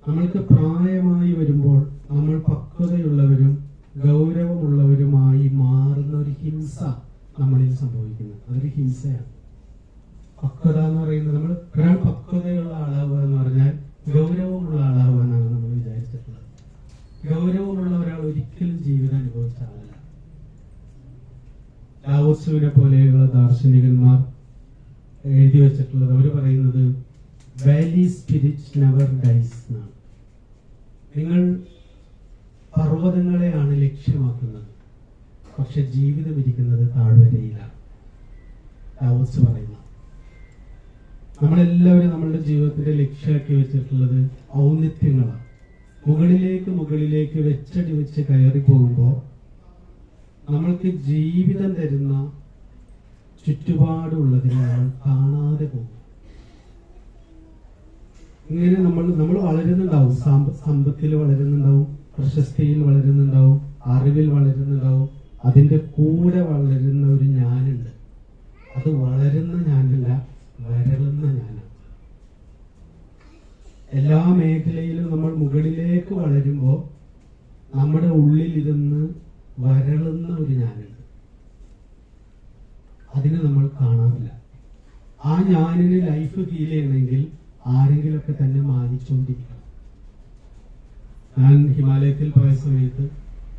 നമ്മൾക്ക് പ്രായമായി വരുമ്പോൾ നമ്മൾ പക്വതയുള്ളവരും ഗൗരവമുള്ളവരുമായി മാറുന്ന ഒരു ഹിംസ നമ്മളിൽ സംഭവിക്കുന്നത്. അതൊരു ഹിംസയാണ്. പക്വത എന്ന് പറയുന്നത്, നമ്മൾ ഒരാൾ പക്വതയുള്ള ആളാവുക എന്ന് പറഞ്ഞാൽ ഗൗരവമുള്ള ആളാവാനാണ് നമ്മൾ വിചാരിച്ചിട്ടുള്ളത്. ഗൗരവമുള്ള ഒരാൾ ഒരിക്കലും ജീവിതം അനുഭവിച്ച ആളല്ല. ലാവോത്സുവിനെ പോലെയുള്ള ദാർശനികന്മാർ എഴുതി വെച്ചിട്ടുള്ളത്, അവർ പറയുന്നത് വാലി സ്പിരിറ്റ് നെവർ ഡൈസ് എന്നാണ്. നിങ്ങൾ പർവ്വതങ്ങളെയാണ് ലക്ഷ്യമാക്കുന്നത്, പക്ഷെ ജീവിതം ഇരിക്കുന്നത് താഴ്വരയിലാണ്. ലാവോത്സു പറയുന്നത്, നമ്മളെല്ലാവരും നമ്മളുടെ ജീവിതത്തിന്റെ ലക്ഷ്യമാക്കി വെച്ചിട്ടുള്ളത് ഔന്നിത്യങ്ങളാണ്. മുകളിലേക്ക് വെച്ചടി വെച്ച് കയറി പോകുമ്പോൾ നമ്മൾക്ക് ജീവിതം തരുന്ന ചുറ്റുപാടുള്ളതിനെ നമ്മൾ കാണാതെ പോകും. ഇങ്ങനെ നമ്മൾ വളരുന്നുണ്ടാവും, സമ്പത്തിൽ വളരുന്നുണ്ടാവും, പ്രശസ്തിയിൽ വളരുന്നുണ്ടാവും, അറിവിൽ വളരുന്നുണ്ടാവും. അതിന്റെ കൂടെ വളരുന്ന ഒരു ഞാനുണ്ട്. അത് വളരുന്ന ഞാനല്ല, വരളുന്ന ഞാനാണ്. എല്ലാ മേഖലയിലും നമ്മൾ മുകളിലേക്ക് വളരുമ്പോൾ നമ്മുടെ ഉള്ളിലിരുന്ന് വരളുന്ന ഒരു ഞാനുണ്ട്. അതിനെ നമ്മൾ കാണാറില്ല. ആ ഞാനിന് ലൈഫ് ഫീൽ ചെയ്യണമെങ്കിൽ ആരെങ്കിലുമൊക്കെ തന്നെ മാനിച്ചുകൊണ്ടിരിക്കണം. ഞാൻ ഹിമാലയത്തിൽ പോയ സമയത്ത്